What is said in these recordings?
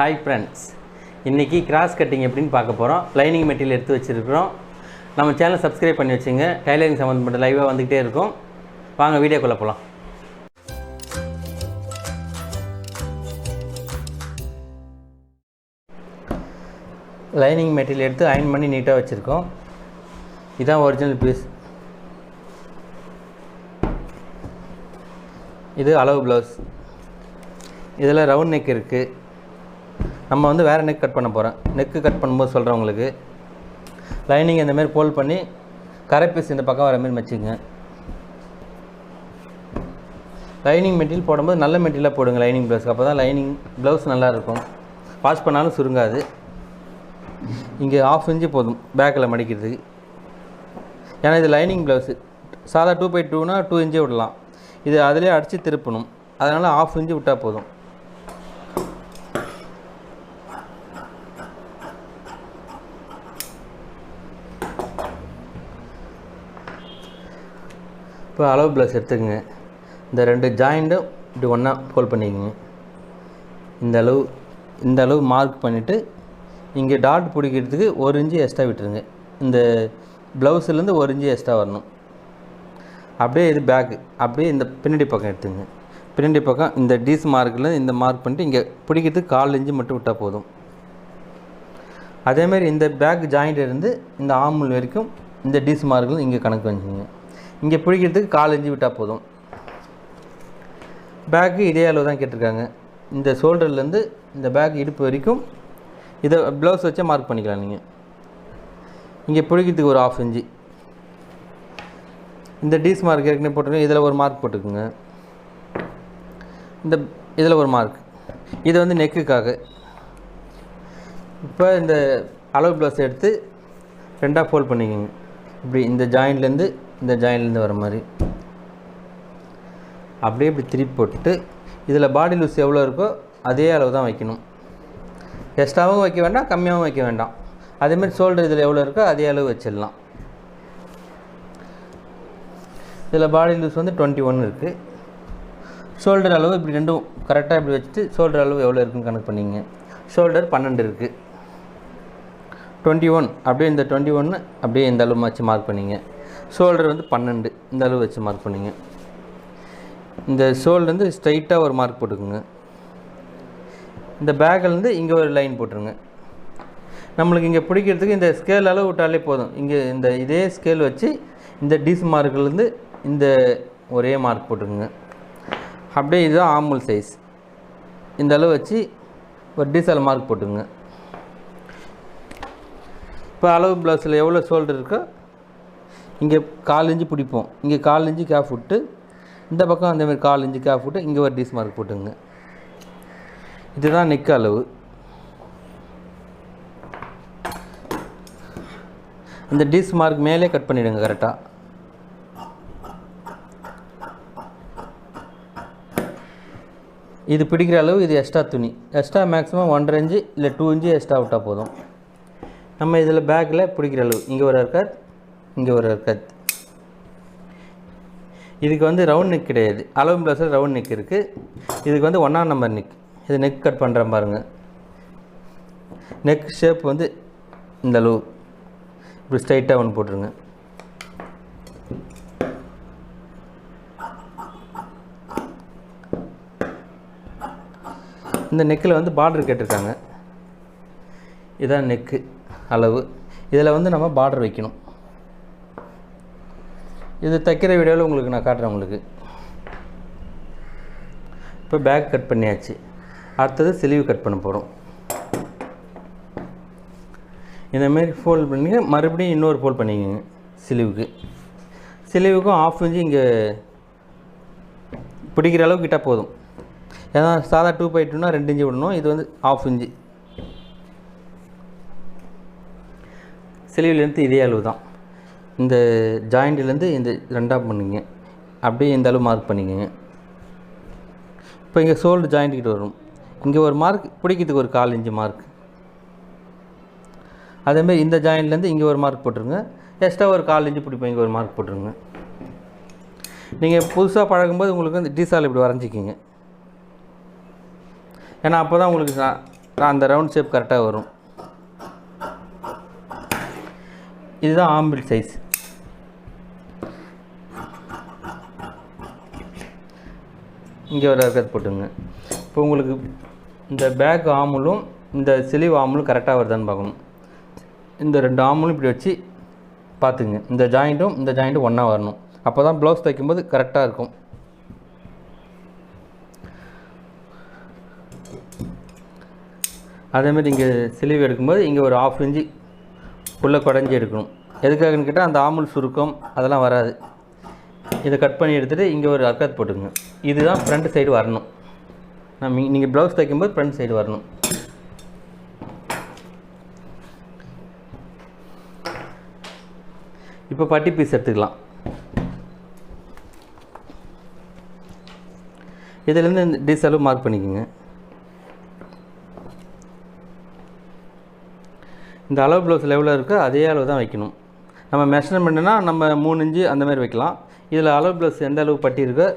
Hi friends, இன்னைக்கு cross cutting எப்படின்னு பார்க்க போகிறோம். லைனிங் மெட்டீரியல் எடுத்து வச்சுருக்கிறோம். நம்ம சேனலை சப்ஸ்கிரைப் பண்ணி வச்சுங்க. டைலரிங் சம்மந்தப்பட்ட லைவாக வந்துக்கிட்டே இருக்கும். வாங்க வீடியோக்குள்ளே போகலாம். லைனிங் மெட்டீரியல் எடுத்து அயன் பண்ணி நீட்டாக வச்சுருக்கோம். இதுதான் ஒரிஜினல் பீஸ். இது அளவு ப்ளவுஸ். இதில் ரவுண்ட் நெக் இருக்குது. நம்ம வந்து வேறு நெக் கட் பண்ண போகிறோம். நெக்கு கட் பண்ணும்போது சொல்கிறேன் உங்களுக்கு. லைனிங் இந்தமாரி ஃபோல்ட் பண்ணி கரை பீஸ் இந்த பக்கம் வர மாதிரி வச்சுங்க. லைனிங் மெட்டீரியல் போடும்போது நல்ல மெட்டீரியலாக போடுங்க லைனிங் ப்ளவுஸ்க்கு. அப்போ தான் லைனிங் ப்ளவுஸ் நல்லாயிருக்கும். வாஷ் பண்ணாலும் சுருங்காது. இங்கே 1/2 இன்ச்சு போதும் பேக்கில் மடிக்கிறதுக்கு. ஏன்னா இது லைனிங் ப்ளவுஸு. சாதா 2x2னா 2 இன்ச்சே விடலாம். இது அதிலே அடித்து திருப்பணும். அதனால் 1/2 இன்ச்சு விட்டால் போதும். இப்போ அளவு ப்ளவுஸ் எடுத்துக்கங்க. இந்த 2 ஜாயிண்ட்டும் இப்படி ஒன்றா ஃபோல்ட் பண்ணிக்கோங்க. இந்த அளவு மார்க் பண்ணிவிட்டு இங்கே டாட் பிடிக்கிறதுக்கு 1 இன்ச்சு எக்ஸ்ட்ரா விட்டுருங்க. இந்த ப்ளவுஸ்லேருந்து 1 இன்ச்சு எக்ஸ்ட்ரா வரணும். அப்படியே இது பேக்கு. அப்படியே இந்த பின்னாடி பக்கம் எடுத்துங்க. பின்னாடி பக்கம் இந்த டீஸ் மார்க்கில் இந்த மார்க் பண்ணிட்டு இங்கே பிடிக்கிறதுக்கு 1/4 இன்ச்சு மட்டும் விட்டால் போதும். அதேமாதிரி இந்த பேக் ஜாயிண்ட் இருந்து இந்த ஆம்முல் வரைக்கும் இந்த டீஸ் மார்க்கில் இங்கே கணக்கு வச்சுங்க. இங்கே பிடிக்கிறதுக்கு 1/4 இன்ச்சு விட்டால் போதும். பேக்கு இதே அளவு தான் கேட்டிருக்காங்க. இந்த ஷோல்டர்லேருந்து இந்த பேக் இடுப்பு வரைக்கும் இதை ப்ளவுஸ் வச்சே மார்க் பண்ணிக்கலாம். நீங்கள் இங்கே பிடிக்கிறதுக்கு ஒரு 1/2 இன்ச்சு. இந்த டீஸ் மார்க் ஏற்கனவே போட்டுருங்க. இதில் ஒரு மார்க் போட்டுக்குங்க. இதில் ஒரு மார்க். இது வந்து நெக்குக்காக. இப்போ இந்த அளவு ப்ளவுஸ் எடுத்து 2ஆக ஃபோல்ட் பண்ணிக்கோங்க. இப்படி இந்த ஜாயின்ட்லேருந்து இந்த ஜாயின்ட்லேருந்து வர மாதிரி அப்படியே இப்படி திருப்பி போட்டுட்டு இதில் பாடி லூஸ் எவ்வளோ இருக்கோ அதே அளவு தான் வைக்கணும். எக்ஸ்ட்ராவும் வைக்க வேண்டாம், கம்மியாகவும் வைக்க வேண்டாம். அதேமாதிரி ஷோல்டர் இதில் எவ்வளோ இருக்கோ அதே அளவு வச்சிடலாம். இதில் பாடி லூஸ் வந்து 21 இருக்குது. ஷோல்டர் அளவு இப்படி ரெண்டும் கரெக்டாக இப்படி வச்சுட்டு ஷோல்டர் அளவு எவ்வளோ இருக்குன்னு கணக்கு பண்ணிங்க. ஷோல்டர் 12 இருக்குது. 21 அப்படியே இந்த 21 அப்படியே இந்த அளவு வச்சு மார்க் பண்ணிங்க. ஷோல்டர் வந்து 12 இந்த அளவு வச்சு மார்க் பண்ணிங்க. இந்த ஷோல்டர்லேருந்து ஸ்ட்ரைட்டாக ஒரு மார்க் போட்டுக்குங்க. இந்த பேக்கிலேருந்து இங்கே ஒரு லைன் போட்டுருங்க. நம்மளுக்கு இங்கே பிடிக்கிறதுக்கு இந்த ஸ்கேல் அளவு விட்டாலே போதும். இங்கே இந்த இதே ஸ்கேல் வச்சு இந்த டீஸ் மார்க்லேருந்து இந்த ஒரே மார்க் போட்டுக்குங்க. அப்படியே இதுதான் ஆம்முல் சைஸ். இந்த அளவு வச்சு ஒரு டீசல் மார்க் போட்டுங்க. இப்போ அளவு ப்ளவுஸில் எவ்வளோ ஷோல்டர் இருக்கோ இங்கே 1/4 இன்ச்சு பிடிப்போம். இங்கே 1/4 இன்ச்சு கேப் விட்டு இந்த பக்கம் அந்தமாதிரி 1/4 இன்ச்சு கேப் விட்டு இங்கே ஒரு டீஸ் மார்க் போட்டுங்க. இதுதான் நெக் அளவு. இந்த டீஸ் மார்க் மேலே கட் பண்ணிவிடுங்க கரெக்டாக. இது பிடிக்கிற அளவு. இது எக்ஸ்ட்ரா துணி. எக்ஸ்ட்ரா மேக்ஸிமம் 1.5 இன்ச்சு இல்லை 2 இன்ச்சு எக்ஸ்ட்ரா விட்டால் போதும். நம்ம இதில் பேக்கில் பிடிக்கிற அளவு இங்கே ஒரு அர்க்கத், இங்கே ஒரு அர்க்கத். இதுக்கு வந்து ரவுண்ட் நெக் கிடையாது. அளவு ப்ளவுஸில் ரவுண்ட் நெக் இருக்குது. இதுக்கு வந்து 1ஆம் நம்பர் நெக். இது நெக் கட் பண்ணுறேன் பாருங்கள். நெக் ஷேப் வந்து இந்த அளவு இப்படி ஸ்ட்ரைட்டாக ஒன்று போட்டுருங்க. இந்த நெக்கில் வந்து பார்டர் கேட்டிருக்காங்க. இதான் நெக்கு அளவு. இதில் வந்து நம்ம பார்டர் வைக்கணும். இது தைக்கிற வீடியோவில் உங்களுக்கு நான் காட்டுறேன் உங்களுக்கு. இப்போ பேக் கட் பண்ணியாச்சு. அடுத்தது ஸ்லீவ் கட் பண்ண போகிறோம். இந்தமாரி ஃபோல்ட் பண்ணி மறுபடியும் இன்னொரு ஃபோல்ட் பண்ணிக்கோங்க. ஸ்லீவுக்கும் 1/2 இன்ச்சு இங்கே பிடிக்கிற அளவு கிட்டால் போதும். ஏன்னா சாதா 2x2னா 2 இன்ச்சு விடணும். இது வந்து 1/2 இன்ச்சு. ஸ்லீவ்லேருந்து இதே அளவு தான். இந்த ஜாயிண்ட்லேருந்து இந்த 2ஆக பண்ணிங்க. அப்படியே இந்த அளவு மார்க் பண்ணிக்கோங்க. இப்போ இங்கே ஷோல்டர் ஜாயிண்ட்கிட்ட வரும். இங்கே ஒரு மார்க் பிடிக்கிறதுக்கு ஒரு 1/4 இன்ச்சு மார்க். அதேமாதிரி இந்த ஜாயிண்ட்லேருந்து இங்கே ஒரு மார்க் போட்டுருங்க. எக்ஸ்ட்ரா ஒரு 1/4 இன்ச்சு பிடிப்போம். இங்கே ஒரு மார்க் போட்டுருங்க. நீங்கள் புதுசாக பழகும்போது உங்களுக்கு இந்த டீசால் இப்படி வரைஞ்சிக்கிங்க. ஏன்னா அப்போ தான் உங்களுக்கு அந்த ரவுண்ட் ஷேப் கரெக்டாக வரும். இதுதான் ஆம்பிள் சைஸ். இங்கே ஒரு அர்க்காத் போட்டுங்க. இப்போ உங்களுக்கு இந்த பேக் ஆமுலும் இந்த ஸ்லீவ் ஆமுலும் கரெக்டாக வருதான்னு பார்க்கணும். இந்த 2 ஆமுலும் இப்படி வச்சு பார்த்துங்க. இந்த ஜாயிண்ட்டும் ஒன்றா வரணும். அப்போ தான் ப்ளவுஸ் தைக்கும்போது கரெக்டாக இருக்கும். அதேமாதிரி இங்கே ஸ்லீவ் எடுக்கும்போது இங்கே ஒரு 1/2 இன்ச்சு உள்ளே குடஞ்சி எடுக்கணும். எதுக்காகன்னு கேட்டால் அந்த ஆமுல் சுருக்கம் அதெல்லாம் வராது. இதை கட் பண்ணி எடுத்துகிட்டு இங்கே ஒரு அர்க்காத் போட்டுங்க. இதுதான் ஃப்ரண்ட் சைடு வரணும். நீங்கள் ப்ளவுஸ் தைக்கும்போது ஃப்ரண்ட் சைடு வரணும். இப்போ பட்டி பீஸ் எடுத்துக்கலாம். இதிலேருந்து இந்த டிஸ் அளவு மார்க் பண்ணிக்கோங்க. இந்த அளவு ப்ளவுஸில் எவ்வளோ இருக்கோ அதே அளவு தான் வைக்கணும். நம்ம மெஷர்மெண்ட்னா நம்ம 3 இன்ச்சு அந்த மாதிரி வைக்கலாம். இதில் அளவு ப்ளவுஸ் எந்த அளவு பட்டி இருக்கோ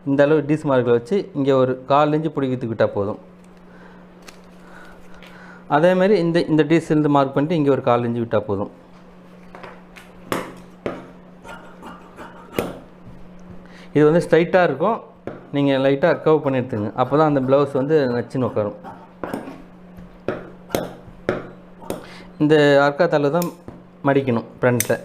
இந்த அளவு டிஸ் மார்க்கில் வச்சு இங்கே ஒரு 1/4 இன்ச்சு பிடிக்கிட்டுக்கிட்டால் போதும். அதேமாதிரி இந்த டிஸ்லேருந்து மார்க் பண்ணிட்டு இங்கே ஒரு 1/4 இன்ச்சு விட்டால் போதும். இது வந்து ஸ்ட்ரைட்டாக இருக்கும். நீங்கள் லைட்டாக கர்வ் பண்ணி எடுத்துங்க. அப்போ தான் அந்த ப்ளவுஸ் வந்து நச்சுன்னு உட்காரும். இந்த அர்க்காத் அளவு தான் மடிக்கணும் ஃப்ரண்ட்டில்.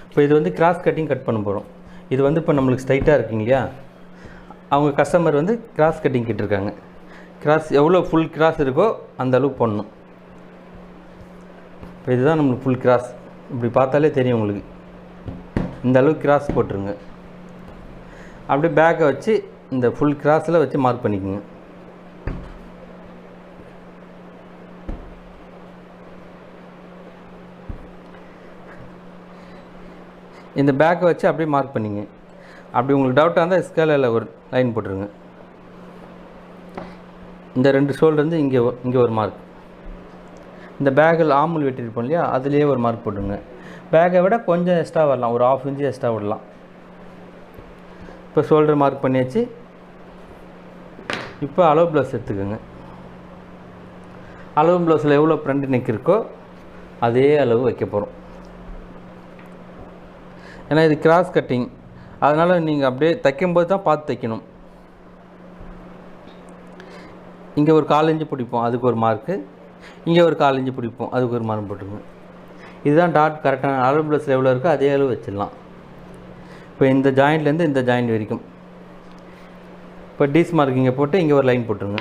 இப்போ இது வந்து கிராஸ் கட்டிங் கட் பண்ண போகிறோம். இது வந்து இப்போ நம்மளுக்கு ஸ்ட்ரைட்டாக இருக்குங்க இல்லையா, அவங்க கஸ்டமர் வந்து கிராஸ் கட்டிங் கேட்டிருக்காங்க. கிராஸ் எவ்வளோ ஃபுல் கிராஸ் இருக்கோ அந்த அளவுக்கு பண்ணணும். இப்போ இதுதான் நம்மளுக்கு ஃபுல் கிராஸ். இப்படி பார்த்தாலே தெரியும் உங்களுக்கு. இந்த அளவுக்கு கிராஸ் போட்டுருங்க. அப்படியே பேக்கை வச்சு இந்த ஃபுல் கிராஸில் வச்சு மார்க் பண்ணிக்கோங்க. இந்த பேக்கை வச்சு அப்படியே மார்க் பண்ணிங்க. அப்படி உங்களுக்கு டவுட்டாக இருந்தால் ஸ்கேலில் ஒரு லைன் போட்டுருங்க. இந்த 2 ஷோல்டர்லேருந்து இங்கே ஒரு மார்க். இந்த பேக்கில் ஆமுல் வெட்டியிருப்போம் இல்லையா, அதுலேயே ஒரு மார்க் போட்டுருங்க. பேக்கை விட கொஞ்சம் எக்ஸ்ட்ரா வரலாம், ஒரு 1/2 இன்ச்சு எக்ஸ்ட்ரா விடலாம். இப்போ ஷோல்டர் மார்க் பண்ணியாச்சு. இப்போ அளவு ப்ளவுஸ் எடுத்துக்கோங்க. அளவு ப்ளவுஸில் எவ்வளோ ஃப்ரண்ட் நெக் இருக்கோ அதே அளவு வைக்க போகிறோம். ஏன்னா இது கிராஸ் கட்டிங், அதனால் நீங்கள் அப்படியே தைக்கும்போது தான் பார்த்து தைக்கணும். இங்கே ஒரு 1/4 இன்ச்சு பிடிப்போம், அதுக்கு ஒரு மார்க்கு. இங்கே ஒரு 1/4 இன்ச்சு பிடிப்போம், அதுக்கு ஒரு மார்க் போட்டுருங்க. இதுதான் டாட் கரெக்டான அளவு ப்ளவுஸில் எவ்வளோ இருக்கோ அதே அளவு வச்சிடலாம். இப்போ இந்த ஜாயிண்ட்லேருந்து இந்த ஜாயிண்ட் வரைக்கும் இப்போ டீஸ் மார்க்கிங்கை போட்டு இங்கே ஒரு லைன் போட்டுருங்க.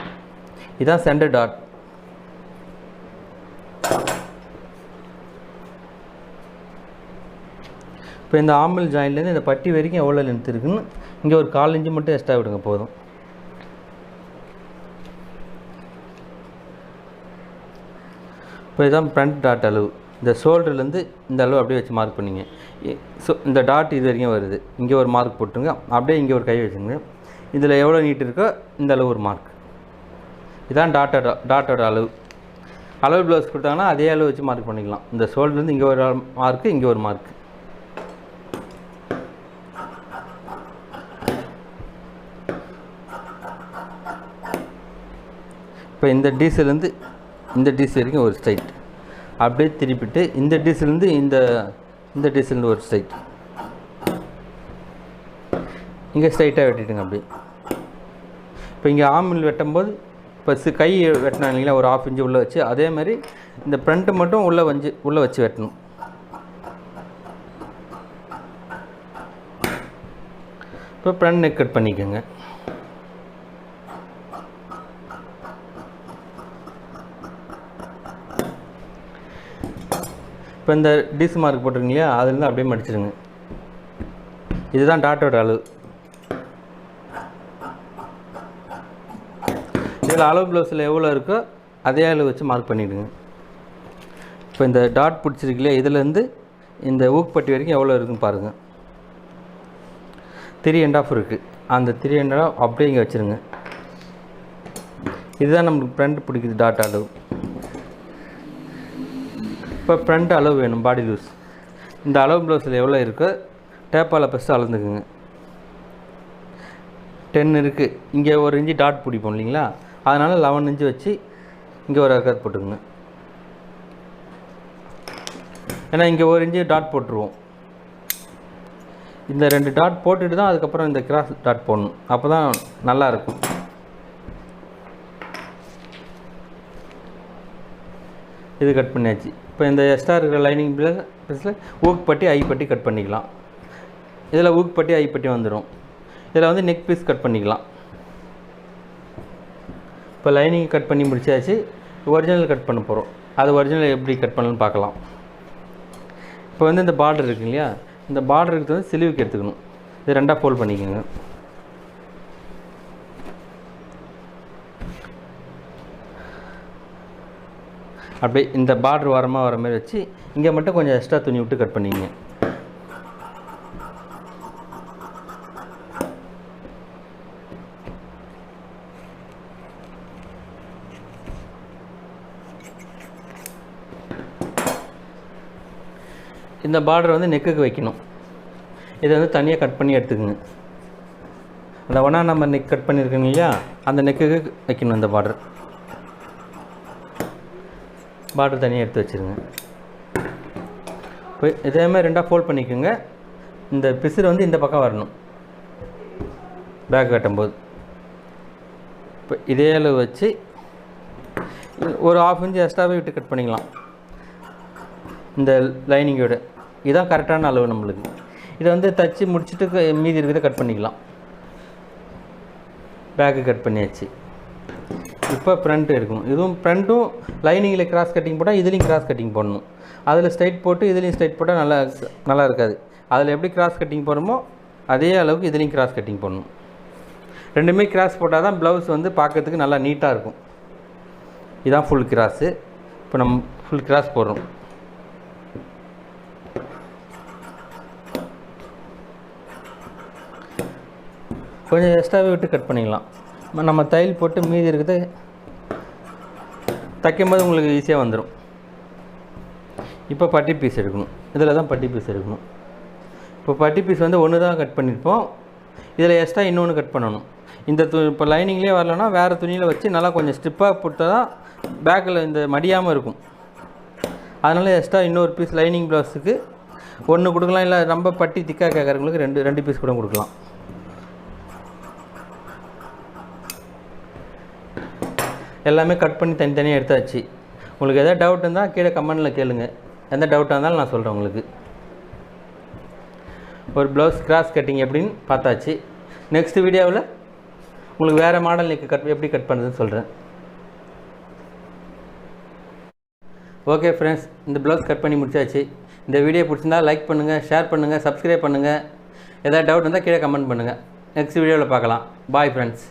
இதுதான் சென்டர் டாட். இப்போ இந்த ஆம்பிள் ஜாயின்ட்லேருந்து இந்த பட்டி வரைக்கும் எவ்வளோ லென்த் இருக்குன்னு இங்கே ஒரு 1/4 இன்ச்சு மட்டும் எக்ஸ்ட்ரா விடுங்க போதும். இப்போ இதுதான் ஃப்ரண்ட் டாட் அளவு. இந்த ஷோல்டர்லேருந்து இந்த அளவு அப்படியே வச்சு மார்க் பண்ணிங்க. ஸோ இந்த டாட் இது வரைக்கும் வருது. இங்கே ஒரு மார்க் போட்டுருங்க. அப்படியே இங்கே ஒரு கை வச்சுங்க. இதில் எவ்வளோ நீட் இருக்கோ இந்த அளவு ஒரு மார்க். இதுதான் டாட்டோட அளவு. அளவு ப்ளவுஸ் கொடுத்தாங்கன்னா அதே அளவு வச்சு மார்க் பண்ணிக்கலாம். இந்த ஷோல்டர்லேருந்து இங்கே ஒரு மார்க்கு, இங்கே ஒரு மார்க். இப்போ இந்த டீஸ்லேருந்து இந்த டீஸ் வரைக்கும் ஒரு ஸ்ட்ரைட், அப்படியே திருப்பிட்டு இந்த டீஸ்லேருந்து இந்த டீஸ்லேருந்து ஒரு ஸ்ட்ரைட், இங்கே ஸ்ட்ரைட்டாக வெட்டிட்டுங்க. அப்படியே இப்போ இங்கே ஆமில் வெட்டும்போது இப்போ கை வெட்டினா இல்லைங்களா, ஒரு 1/2 இன்ச்சு உள்ளே வச்சு, அதே மாதிரி இந்த ஃப்ரண்ட்டு மட்டும் உள்ளே வச்சு வெட்டணும். இப்போ ஃப்ரண்ட் நெக் கட் பண்ணிக்கோங்க. இப்போ இந்த டிஸ் மார்க் போட்டிருங்க இல்லையா, அதுலேருந்து அப்படியே மடிச்சிடுங்க. இதுதான் டாட்டோட அளவு. இதில் அளவு ப்ளவுஸில் எவ்வளோ இருக்கோ அதே அளவு வச்சு மார்க் பண்ணிவிடுங்க. இப்போ இந்த டாட் பிடிச்சிருக்கு இல்லையா, இதுலேருந்து இந்த ஊக்குப்பட்டி வரைக்கும் எவ்வளோ இருக்குன்னு பாருங்கள். 3.5 இருக்குது. அந்த 3.5 அப்படியே இங்கே வச்சுருங்க. இதுதான் நம்மளுக்கு ஃப்ரண்ட் பிடிக்குது டாட் அளவு. இப்போ ஃப்ரண்ட் அளவு வேணும், பாடி லூஸ். இந்த அளவு ப்ளவுஸில் எவ்வளோ இருக்கோ டேப்பால் ஃபஸ்ட்டு அளந்துக்குங்க. 10 இருக்குது. இங்கே ஒரு இன்ச்சு டாட் பிடிப்போம் இல்லைங்களா, அதனால் 11 இன்ச்சு வச்சு இங்கே ஒரு அர்க்காத் போட்டுக்குங்க. ஏன்னா இங்கே ஒரு இன்ச்சு டாட் போட்டுருவோம். இந்த 2 டாட் போட்டுட்டு தான் அதுக்கப்புறம் இந்த கிராஸ் டாட் போடணும். அப்போ தான் நல்லாயிருக்கும். இது கட் பண்ணியாச்சு. இப்போ இந்த எக்ஸ்ட்ரா இருக்கிற லைனிங் ப்ளஸில் ஊக் பட்டி ஐ பட்டி கட் பண்ணிக்கலாம். இதில் ஊக் பட்டி ஐ பட்டி வந்துடும். இதில் வந்து நெக் பீஸ் கட் பண்ணிக்கலாம். இப்போ லைனிங் கட் பண்ணி முடிச்சாச்சு. ஒரிஜினல் கட் பண்ண போகிறோம். அது ஒரிஜினல் எப்படி கட் பண்ணலான்னு பார்க்கலாம். இப்போ வந்து இந்த பார்டர் இருக்கு இல்லையா, இந்த பார்டருக்கு வந்து சிலுவுக்கு எடுத்துக்கணும். இது 2ஆக ஃபோல்ட் பண்ணிக்கோங்க. அப்படியே இந்த பார்டர் வரமாக வர மாதிரி வச்சு இங்கே மட்டும் கொஞ்சம் எக்ஸ்ட்ரா துணி விட்டு கட் பண்ணிக்கங்க. இந்த பார்டர் வந்து நெக்குக்கு வைக்கணும். இதை வந்து தனியாக கட் பண்ணி எடுத்துக்கோங்க. அந்த 1 நம்பர் நெக் கட் பண்ணியிருக்கீங்க இல்லையா, அந்த நெக்குக்கு வைக்கணும். இந்த பார்டர் தனியாக எடுத்து வச்சுருங்க. இப்போ இதே மாதிரி 2ஆக ஃபோல்ட் பண்ணிக்கோங்க. இந்த பிசுறு வந்து இந்த பக்கம் வரணும் பேக் கட்டும்போது. இப்போ இதே அளவு வச்சு ஒரு 1/2 இன்ச்சு எக்ஸ்ட்ராவே விட்டு கட் பண்ணிக்கலாம். இந்த லைனிங்கோட இதுதான் கரெக்டான அளவு நம்மளுக்கு. இதை வந்து தச்சு முடிச்சுட்டு மீதி இருக்கிறத கட் பண்ணிக்கலாம். பேக்கு கட் பண்ணியாச்சு. இப்போ ஃப்ரண்ட் எடுக்கணும். இதுவும் ஃப்ரண்ட்டும் லைனிங்கில் கிராஸ் கட்டிங் போட்டால் இதுலேயும் கிராஸ் கட்டிங் போடணும். அதில் ஸ்ட்ரைட் போட்டு இதுலேயும் ஸ்ட்ரைட் போட்டால் நல்லா இருக்காது. அதில் எப்படி கிராஸ் கட்டிங் போடுறோமோ அதே அளவுக்கு இதுலேயும் கிராஸ் கட்டிங் போடணும். ரெண்டுமே கிராஸ் போட்டால் தான் ப்ளவுஸ் வந்து பார்க்கறதுக்கு நல்லா நீட்டாக இருக்கும். இதுதான் ஃபுல் கிராஸு. இப்போ நம்ம ஃபுல் கிராஸ் போடுறோம். கொஞ்சம் எக்ஸ்ட்ராவே விட்டு கட் பண்ணிக்கலாம். நம்ம தையல் போட்டு மீதி இருக்கிறது தைக்கும்போது உங்களுக்கு ஈஸியாக வந்துடும். இப்போ பட்டி பீஸ் எடுக்கணும். இதில் தான் பட்டி பீஸ் எடுக்கணும். இப்போ பட்டி பீஸ் வந்து ஒன்று தான் கட் பண்ணியிருப்போம். இதில் எக்ஸ்ட்ரா இன்னொன்று கட் பண்ணணும். இந்த இப்போ லைனிங்லேயே வரலன்னா வேறு துணியில் வச்சு நல்லா கொஞ்சம் ஸ்டிப்பாக போட்டால் தான் பேக்கில் இந்த மடியாமல் இருக்கும். அதனால் எக்ஸ்ட்ரா இன்னொரு பீஸ் லைனிங் ப்ளவுஸுக்கு 1 கொடுக்கலாம். இல்லை ரொம்ப பட்டி திக்காக கேட்குறவங்களுக்கு 2 பீஸ் கூட கொடுக்கலாம். எல்லாமே கட் பண்ணி தனித்தனியாக எடுத்தாச்சு. உங்களுக்கு எதாவது டவுட் இருந்தால் கீழே கமெண்டில் கேளுங்க. எந்த டவுட்டாக இருந்தாலும் நான் சொல்கிறேன் உங்களுக்கு. ஒரு ப்ளவுஸ் கிராஸ் கட்டிங் எப்படின்னு பார்த்தாச்சு. நெக்ஸ்ட் வீடியோவில் உங்களுக்கு வேறு மாடல் நெக் எப்படி கட் பண்ணுறதுன்னு சொல்கிறேன். ஓகே ஃப்ரெண்ட்ஸ், இந்த ப்ளவுஸ் கட் பண்ணி முடிச்சாச்சு. இந்த வீடியோ பிடிச்சிருந்தால் லைக் பண்ணுங்கள், ஷேர் பண்ணுங்கள், சப்ஸ்கிரைப் பண்ணுங்கள். எதாவது டவுட் இருந்தால் கீழே கமெண்ட் பண்ணுங்கள். நெக்ஸ்ட் வீடியோவில் பார்க்கலாம். Bye friends.